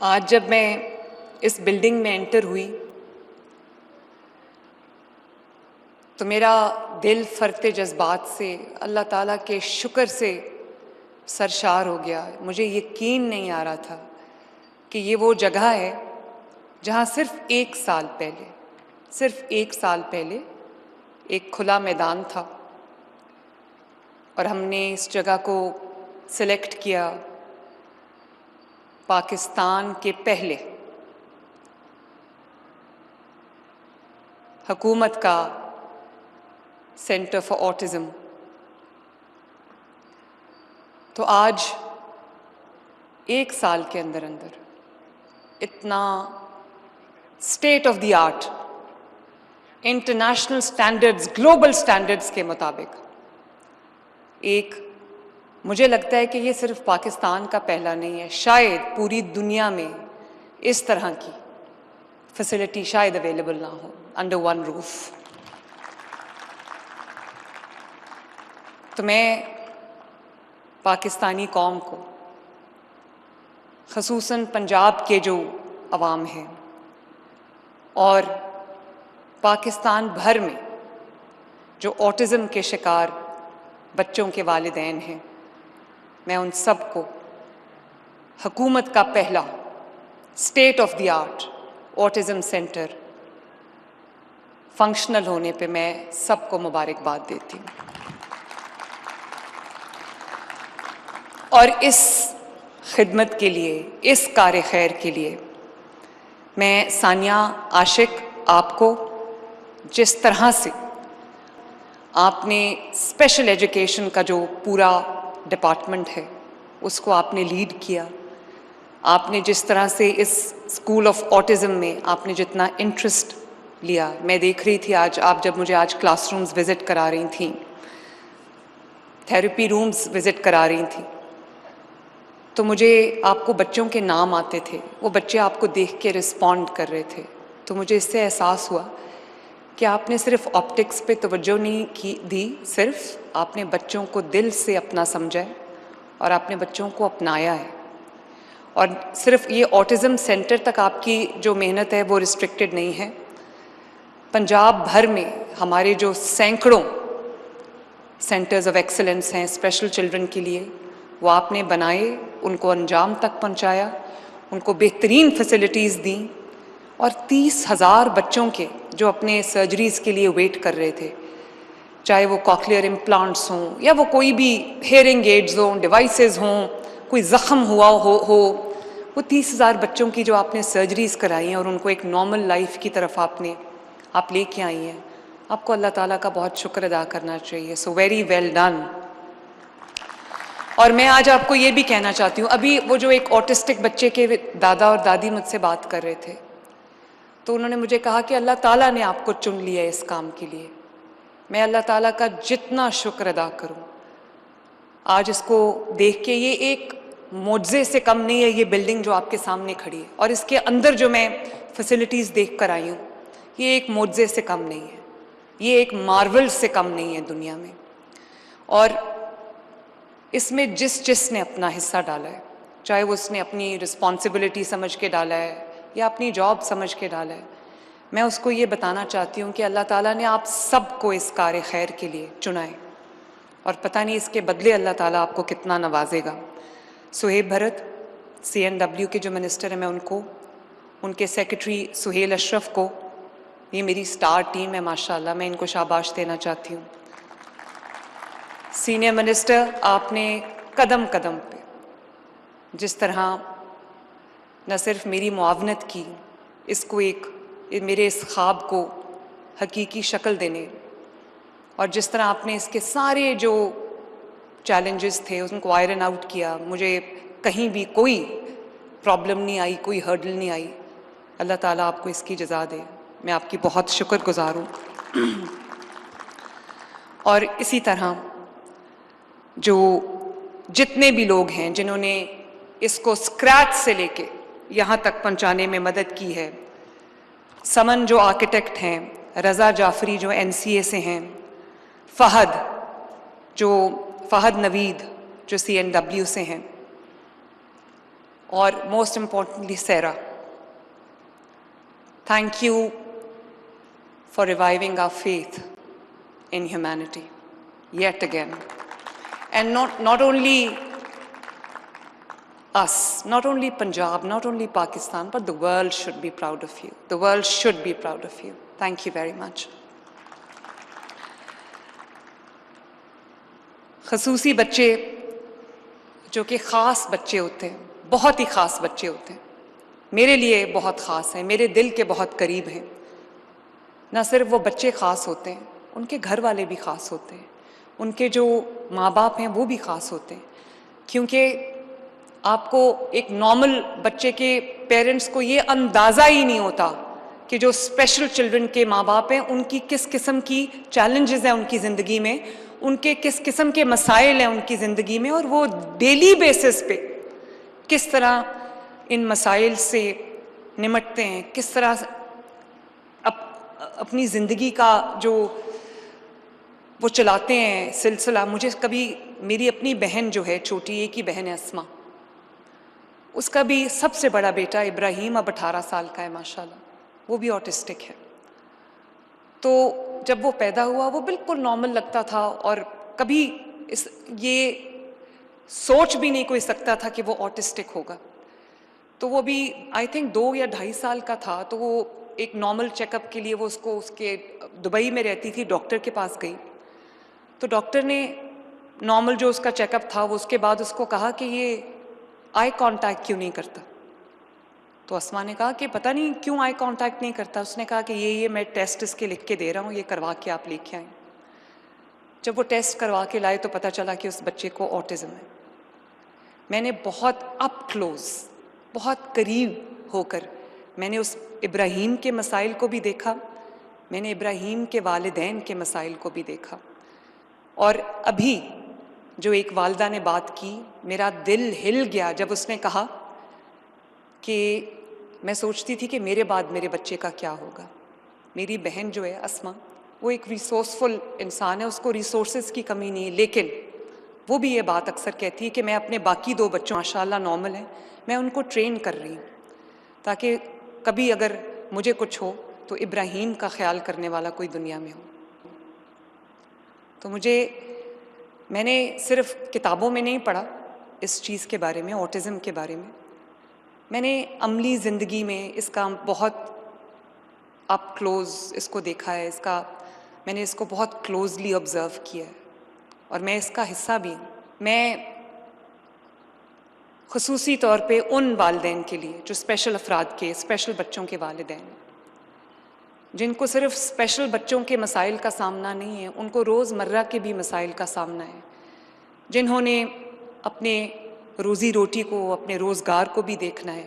آج جب میں اس بلڈنگ میں انٹر ہوئی تو میرا دل فرتے جذبات سے اللہ تعالیٰ کے شکر سے سرشار ہو گیا. مجھے یقین نہیں آ رہا تھا کہ یہ وہ جگہ ہے جہاں صرف ایک سال پہلے ایک کھلا میدان تھا اور ہم نے اس جگہ کو سلیکٹ کیا پاکستان کے پہلے حکومت کا سینٹر فار آٹزم. تو آج ایک سال کے اندر اتنا state of the art international standards global standards کے مطابق مجھے لگتا ہے کہ یہ صرف پاکستان کا پہلا نہیں ہے، شاید پوری دنیا میں اس طرح کی فیسلٹی شاید اویلیبل نہ ہو انڈر ون روف. تو میں پاکستانی قوم کو، خصوصاً پنجاب کے جو عوام ہیں اور پاکستان بھر میں جو آٹزم کے شکار بچوں کے والدین ہیں، میں ان سب کو حکومت کا پہلا state of the art autism centre functional ہونے پہ میں سب کو مبارکباد دیتی ہوں. اور اس خدمت کے لیے، اس کار خیر کے لیے میں ثانیہ عاشق آپ کو، جس طرح سے آپ نے اسپیشل ایجوکیشن کا جو پورا ڈپارٹمنٹ ہے اس کو آپ نے لیڈ کیا، آپ نے جس طرح سے اس اسکول آف آٹزم میں آپ نے جتنا انٹرسٹ لیا. میں دیکھ رہی تھی آپ جب مجھے آج کلاس رومز وزٹ کرا رہی تھیں، تھیراپی رومز وزٹ کرا رہی تھیں، تو مجھے آپ کو بچوں کے نام آتے تھے، وہ بچے آپ کو دیکھ کے رسپونڈ کر رہے تھے. تو مجھے اس سے احساس ہوا کہ آپ نے صرف آپٹکس پہ توجہ نہیں دی، صرف آپ نے بچوں کو دل سے اپنا سمجھا ہے اور آپ نے بچوں کو اپنایا ہے. اور صرف یہ آٹزم سینٹر تک آپ کی جو محنت ہے وہ ریسٹرکٹڈ نہیں ہے. پنجاب بھر میں ہمارے جو سینکڑوں سینٹرز آف ایکسلنس ہیں اسپیشل چلڈرن کے لیے، وہ آپ نے بنائے، ان کو انجام تک پہنچایا، ان کو بہترین فیسلٹیز دیں. اور 30,000 بچوں کے جو اپنے سرجریز کے لیے ویٹ کر رہے تھے، چاہے وہ کاکلیئر امپلانٹس ہوں یا وہ کوئی بھی ہیئرنگ ایڈز ہوں، ڈیوائسز ہوں، کوئی زخم ہوا ہو وہ 30,000 بچوں کی جو آپ نے سرجریز کرائی ہیں اور ان کو ایک نارمل لائف کی طرف آپ لے کے آئی ہیں، آپ کو اللہ تعالیٰ کا بہت شکر ادا کرنا چاہیے. So very well done. اور میں آج آپ کو یہ بھی کہنا چاہتی ہوں، ابھی وہ جو ایک آٹسٹک بچے کے دادا اور دادی مجھ سے بات کر رہے تھے، تو انہوں نے مجھے کہا کہ اللہ تعالیٰ نے آپ کو چن لیا ہے اس کام کے لیے. میں اللہ تعالیٰ کا جتنا شکر ادا کروں. آج اس کو دیکھ کے یہ ایک معجزے سے کم نہیں ہے، یہ بلڈنگ جو آپ کے سامنے کھڑی ہے اور اس کے اندر جو میں فیسلٹیز دیکھ کر آئی ہوں، یہ ایک معجزے سے کم نہیں ہے، یہ ایک مارول سے کم نہیں ہے دنیا میں. اور اس میں جس نے اپنا حصہ ڈالا ہے، چاہے وہ اس نے اپنی رسپانسبلٹی سمجھ کے ڈالا ہے یا اپنی جاب سمجھ کے ڈالا ہے، میں اس کو یہ بتانا چاہتی ہوں کہ اللہ تعالیٰ نے آپ سب کو اس کار خیر کے لیے چنا ہے اور پتہ نہیں اس کے بدلے اللہ تعالیٰ آپ کو کتنا نوازے گا. سہیب بھرت CNW کے جو منسٹر ہیں، میں ان کو، ان کے سیکرٹری سہیل اشرف کو، یہ میری سٹار ٹیم ہے ماشاءاللہ، میں ان کو شاباش دینا چاہتی ہوں. سینئر منسٹر، آپ نے قدم قدم پہ جس طرح نہ صرف میری معاونت کی، اس کو میرے اس خواب کو حقیقی شکل دینے، اور جس طرح آپ نے اس کے سارے جو چیلنجز تھے ان کو آئرن آؤٹ کیا، مجھے کہیں بھی کوئی پرابلم نہیں آئی، کوئی ہرڈل نہیں آئی. اللہ تعالیٰ آپ کو اس کی جزا دے. میں آپ کی بہت شکر گزار ہوں. اور اسی طرح جو جتنے بھی لوگ ہیں جنہوں نے اس کو اسکریچ سے لے کے یہاں تک پہنچانے میں مدد کی ہے، سمن جو آرکیٹیکٹ ہیں، رضا جعفری جو NCA سے ہیں، فہد نوید جو CNW سے ہیں، اور موسٹ امپورٹنٹلی سیرا. Thank you for reviving our faith in humanity yet again. And not only us, not only Punjab, not only Pakistan, but the world should be proud of you. The world should be proud of you. Thank you very much. خصوصی بچے جو کہ خاص بچے ہوتے ہیں، بہت ہی خاص بچے ہوتے ہیں، میرے لیے بہت خاص ہیں، میرے دل کے بہت قریب ہیں. نہ صرف وہ بچے خاص ہوتے ہیں، ان کے گھر والے بھی خاص ہوتے ہیں، ان کے جو ماں باپ ہیں وہ بھی خاص ہوتے ہیں. کیونکہ آپ کو ایک نارمل بچے کے پیرنٹس کو یہ اندازہ ہی نہیں ہوتا کہ جو اسپیشل چلڈرن کے ماں باپ ہیں ان کی کس قسم کی چیلنجز ہیں ان کی زندگی میں، ان کے کس قسم کے مسائل ہیں ان کی زندگی میں، اور وہ ڈیلی بیسس پہ کس طرح ان مسائل سے نمٹتے ہیں، کس طرح اپنی زندگی کا جو وہ چلاتے ہیں سلسلہ. مجھے کبھی میری اپنی بہن جو ہے چھوٹی، ایک ہی بہن ہے اسما، اس کا بھی سب سے بڑا بیٹا ابراہیم اب 18 سال کا ہے ماشاءاللہ، وہ بھی آٹسٹک ہے. تو جب وہ پیدا ہوا وہ بالکل نارمل لگتا تھا، اور کبھی یہ سوچ بھی نہیں کوئی سکتا تھا کہ وہ آٹسٹک ہوگا. تو وہ بھی آئی تھنک 2 یا 2.5 سال کا تھا، تو وہ ایک نارمل چیک اپ کے لیے وہ اس کے دبئی میں رہتی تھی، ڈاکٹر کے پاس گئی. تو ڈاکٹر نے نارمل جو اس کا چیک اپ تھا وہ اس کے بعد اس کو کہا کہ یہ آئی کانٹیکٹ کیوں نہیں کرتا. تو اسما نے کہا کہ پتہ نہیں کیوں آئی کانٹیکٹ نہیں کرتا. اس نے کہا کہ یہ میں ٹیسٹ اس کے لکھ کے دے رہا ہوں، یہ کروا کے آپ لے کے آئیں. جب وہ ٹیسٹ کروا کے لائے تو پتہ چلا کہ اس بچے کو آٹزم ہے. میں نے بہت اپ کلوز، بہت قریب ہو کر میں نے اس ابراہیم کے مسائل کو بھی دیکھا، میں نے ابراہیم کے والدین کے مسائل کو بھی دیکھا. اور ابھی جو ایک والدہ نے بات کی، میرا دل ہل گیا جب اس نے کہا کہ میں سوچتی تھی کہ میرے بعد میرے بچے کا کیا ہوگا. میری بہن جو ہے اسما، وہ ایک ریسورسفل انسان ہے، اس کو ریسورسز کی کمی نہیں ہے، لیکن وہ بھی یہ بات اکثر کہتی ہے کہ میں اپنے باقی 2 بچوں ماشاءاللہ نارمل ہیں، میں ان کو ٹرین کر رہی ہوں تاکہ کبھی اگر مجھے کچھ ہو تو ابراہیم کا خیال کرنے والا کوئی دنیا میں ہو. تو میں نے صرف کتابوں میں نہیں پڑھا اس چیز کے بارے میں، آٹزم کے بارے میں نے عملی زندگی میں اس کا بہت اپ کلوز اس کو دیکھا ہے، میں نے اس کو بہت کلوزلی آبزرو کیا ہے، اور میں اس کا حصہ بھی ہوں. میں خصوصی طور پہ ان والدین کے لیے جو اسپیشل افراد کے، اسپیشل بچوں کے والدین، جن کو صرف اسپیشل بچوں کے مسائل کا سامنا نہیں ہے، ان کو روز مرہ کے بھی مسائل کا سامنا ہے، جنہوں نے اپنے روزی روٹی کو، اپنے روزگار کو بھی دیکھنا ہے،